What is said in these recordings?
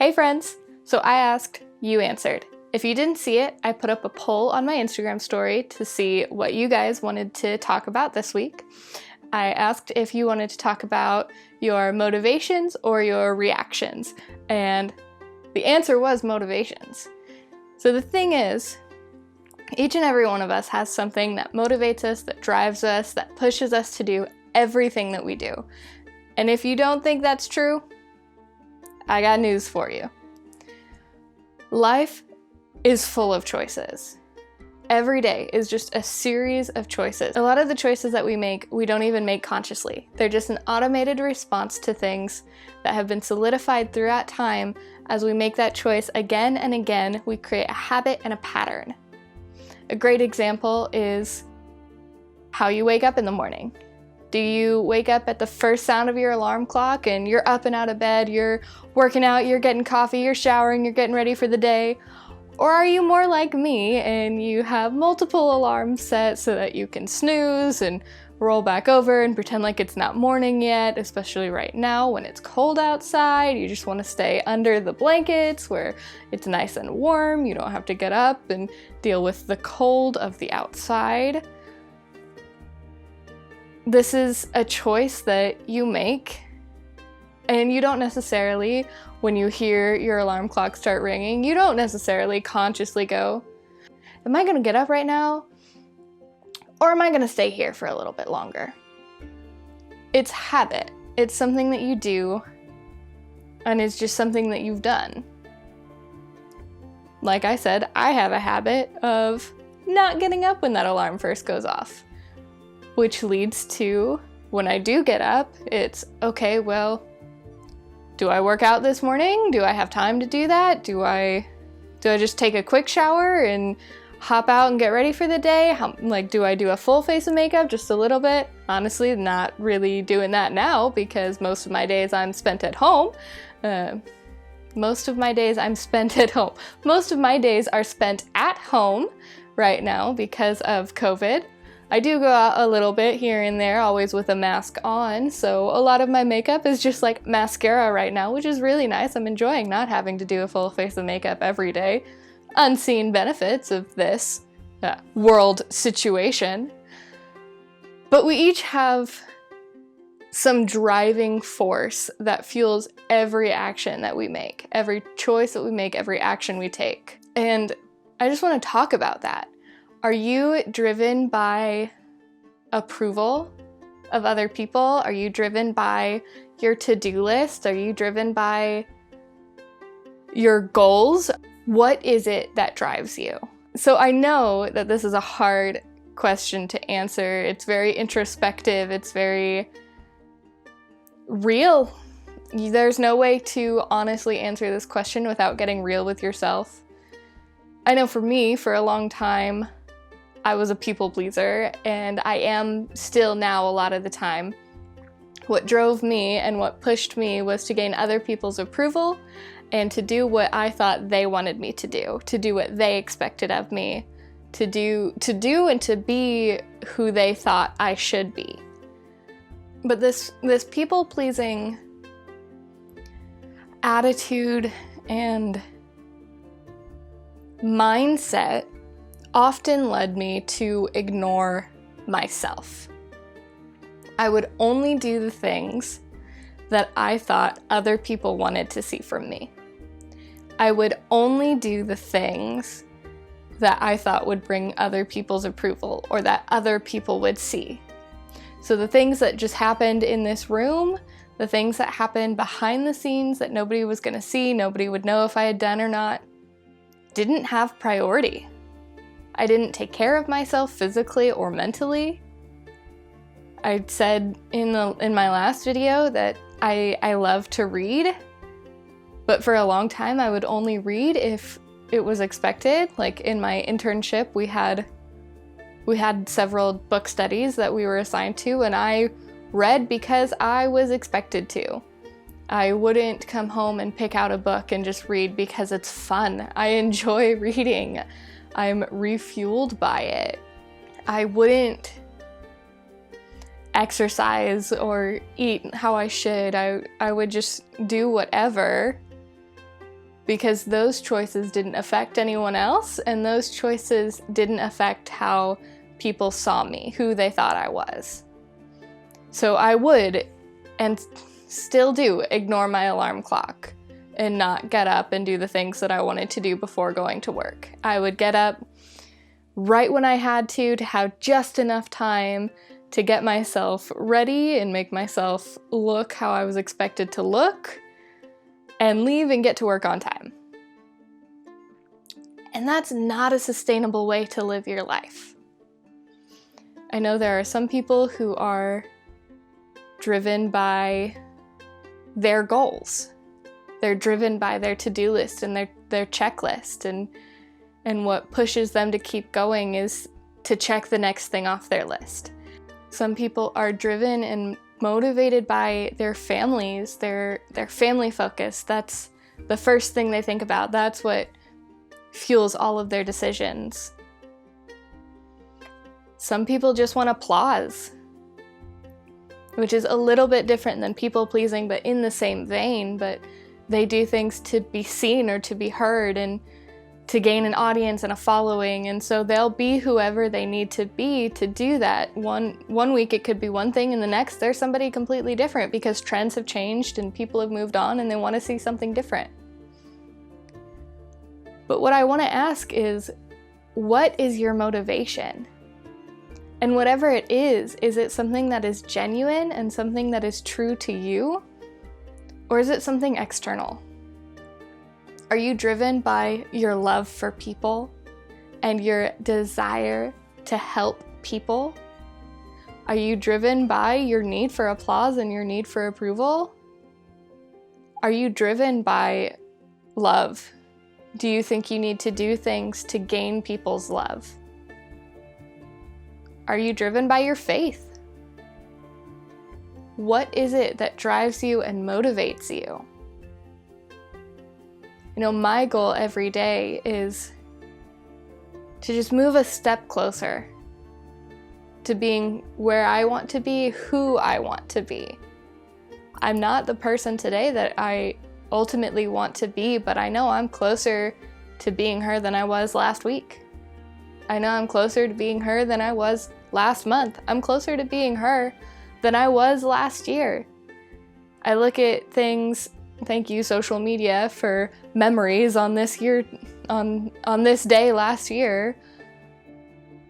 Hey friends! So I asked, you answered. If you didn't see it, I put up a poll on my Instagram story to see what you guys wanted to talk about this week. I asked if you wanted to talk about your motivations or your reactions, and the answer was motivations. So the thing is, each and every one of us has something that motivates us, that drives us, that pushes us to do everything that we do. And if you don't think that's true, I got news for you. Life is full of choices. Every day is just a series of choices. A lot of the choices that we make, we don't even make consciously. They're just an automated response to things that have been solidified throughout time. As we make that choice again and again, we create a habit and a pattern. A great example is how you wake up in the morning. Do you wake up at the first sound of your alarm clock and you're up and out of bed, you're working out, you're getting coffee, you're showering, you're getting ready for the day? Or are you more like me and you have multiple alarms set so that you can snooze and roll back over and pretend like it's not morning yet, especially right now when it's cold outside. You just want to stay under the blankets where it's nice and warm. You don't have to get up and deal with the cold of the outside. This is a choice that you make, and you don't necessarily, when you hear your alarm clock start ringing, you don't necessarily consciously go, am I gonna get up right now? Or am I gonna stay here for a little bit longer? It's habit. It's something that you do, and it's just something that you've done. Like I said, I have a habit of not getting up when that alarm first goes off, which leads to, when I do get up, it's, okay, well, do I work out this morning? Do I have time to do that? Do I just take a quick shower and hop out and get ready for the day? Do I do a full face of makeup? Just a little bit? Honestly, not really doing that now because most of my days I'm spent at home. Most of my days are spent at home right now because of COVID. I do go out a little bit here and there, always with a mask on, so a lot of my makeup is just like mascara right now, which is really nice. I'm enjoying not having to do a full face of makeup every day. Unseen benefits of this world situation. But we each have some driving force that fuels every action that we make, every choice that we make, every action we take. And I just want to talk about that. Are you driven by approval of other people? Are you driven by your to-do list? Are you driven by your goals? What is it that drives you? So I know that this is a hard question to answer. It's very introspective. It's very real. There's no way to honestly answer this question without getting real with yourself. I know for me, for a long time, I was a people pleaser, and I am still now a lot of the time. What drove me and what pushed me was to gain other people's approval and to do what I thought they wanted me to do what they expected of me, to do and to be who they thought I should be. But this people-pleasing attitude and mindset often led me to ignore myself. I would only do the things that I thought other people wanted to see from me. I would only do the things that I thought would bring other people's approval or that other people would see. So the things that just happened in this room, the things that happened behind the scenes that nobody was gonna see, nobody would know if I had done or not, didn't have priority. I didn't take care of myself physically or mentally. I said in my last video that I love to read, but for a long time I would only read if it was expected. Like in my internship, we had several book studies that we were assigned to, and I read because I was expected to. I wouldn't come home and pick out a book and just read because it's fun. I enjoy reading. I'm refueled by it. I wouldn't exercise or eat how I should. I would just do whatever because those choices didn't affect anyone else, and those choices didn't affect how people saw me, who they thought I was. So I would, and still do, ignore my alarm clock and not get up and do the things that I wanted to do before going to work. I would get up right when I had to have just enough time to get myself ready and make myself look how I was expected to look, and leave and get to work on time. And that's not a sustainable way to live your life. I know there are some people who are driven by their goals. They're driven by their to-do list and their checklist, and what pushes them to keep going is to check the next thing off their list. Some people are driven and motivated by their families, their family focus. That's the first thing they think about. That's what fuels all of their decisions. Some people just want applause, which is a little bit different than people pleasing, but in the same vein. But they do things to be seen or to be heard and to gain an audience and a following, and so they'll be whoever they need to be to do that. One week it could be one thing, and the next they're somebody completely different because trends have changed and people have moved on and they want to see something different. But what I want to ask is, what is your motivation? And whatever it is it something that is genuine and something that is true to you? Or is it something external? Are you driven by your love for people and your desire to help people? Are you driven by your need for applause and your need for approval? Are you driven by love? Do you think you need to do things to gain people's love? Are you driven by your faith? What is it that drives you and motivates you? You know, my goal every day is to just move a step closer to being where I want to be, who I want to be. I'm not the person today that I ultimately want to be, but I know I'm closer to being her than I was last week. I know I'm closer to being her than I was last month. I'm closer to being her than I was last year. I look at things. Thank you, social media, for memories on this year, on this day last year.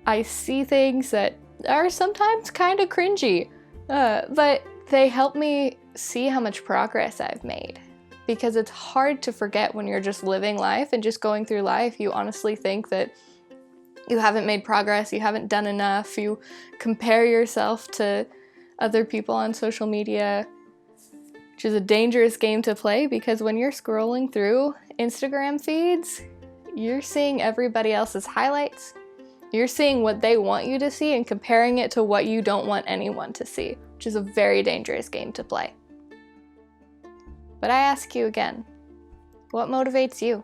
I see things that are sometimes kind of cringy, but they help me see how much progress I've made. Because it's hard to forget when you're just living life and just going through life. You honestly think that you haven't made progress, you haven't done enough, you compare yourself to other people on social media, which is a dangerous game to play, because when you're scrolling through Instagram feeds, you're seeing everybody else's highlights. You're seeing what they want you to see and comparing it to what you don't want anyone to see, which is a very dangerous game to play. But I ask you again, what motivates you?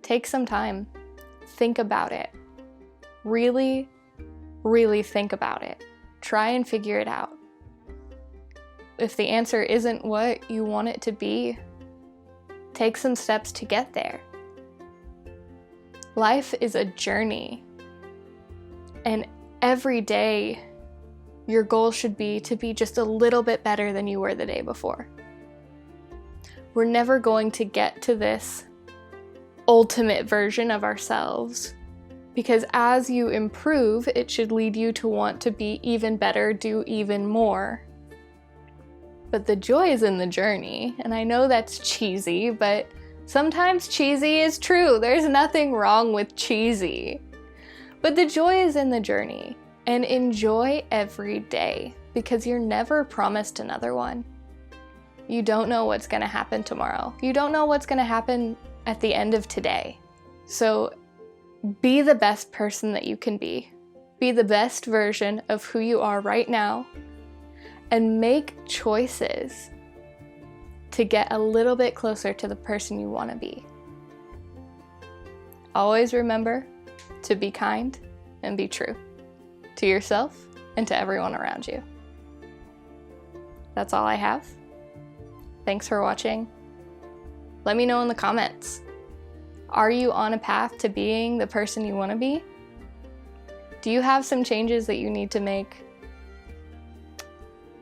Take some time. Think about it. Really, really think about it. Try and figure it out. If the answer isn't what you want it to be, take some steps to get there. Life is a journey, and every day your goal should be to be just a little bit better than you were the day before. We're never going to get to this ultimate version of ourselves, because as you improve, it should lead you to want to be even better, do even more. But the joy is in the journey, and I know that's cheesy, but sometimes cheesy is true. There's nothing wrong with cheesy. But the joy is in the journey, and enjoy every day, because you're never promised another one. You don't know what's going to happen tomorrow. You don't know what's going to happen at the end of today. So be the best person that you can be. Be the best version of who you are right now, and make choices to get a little bit closer to the person you want to be. Always remember to be kind and be true to yourself and to everyone around you. That's all I have. Thanks for watching. Let me know in the comments. Are you on a path to being the person you want to be? Do you have some changes that you need to make?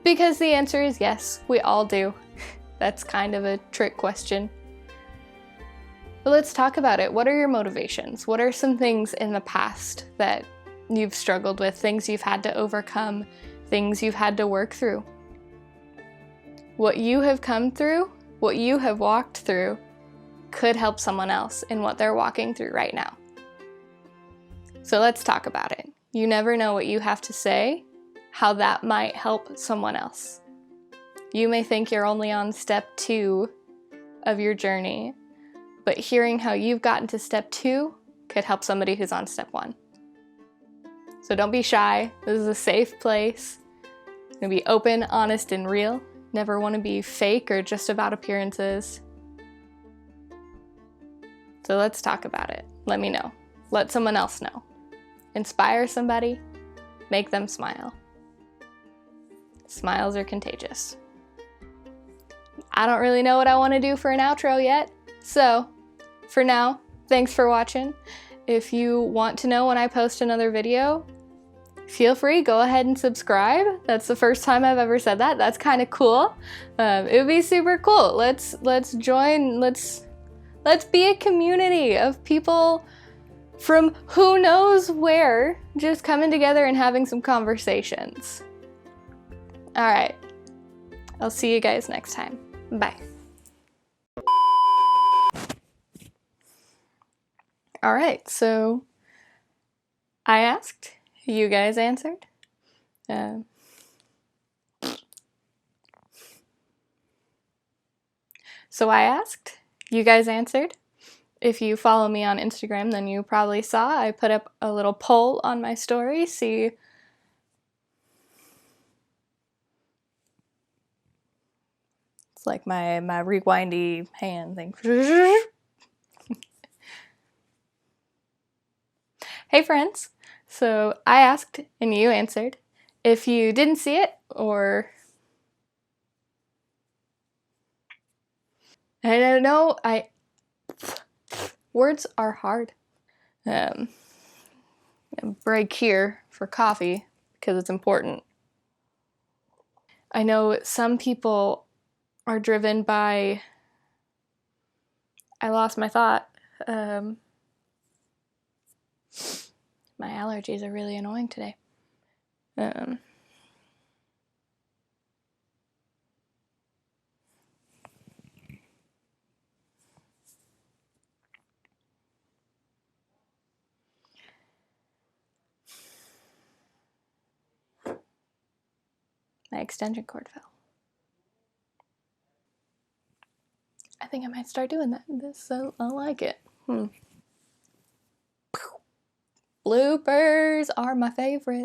Because the answer is yes, we all do. That's kind of a trick question. But let's talk about it. What are your motivations? What are some things in the past that you've struggled with, things you've had to overcome, things you've had to work through? What you have come through, what you have walked through, could help someone else in what they're walking through right now. So let's talk about it. You never know what you have to say, how that might help someone else. You may think you're only on step 2 of your journey, but hearing how you've gotten to step 2 could help somebody who's on step 1. So don't be shy. This is a safe place. You're gonna be open, honest, and real. Never want to be fake or just about appearances. So let's talk about it. Let me know. Let someone else know. Inspire somebody. Make them smile. Smiles are contagious. I don't really know what I want to do for an outro yet. So for now, thanks for watching. If you want to know when I post another video, feel free, go ahead and subscribe. That's the first time I've ever said that. That's kind of cool. It would be super cool. Let's join, let's be a community of people from who knows where, just coming together and having some conversations. All right, I'll see you guys next time. Bye. All right, so I asked, you guys answered. So I asked, you guys answered. If you follow me on Instagram, then you probably saw I put up a little poll on my story. See, it's like my rewindy hand thing. Hey friends, so I asked and you answered. If you didn't see it, or I don't know, words are hard. Break here for coffee because it's important. I know some people are driven by, I lost my thought. My allergies are really annoying today. My extension cord fell. I think I might start doing that. I like it. Bloopers are my favorite.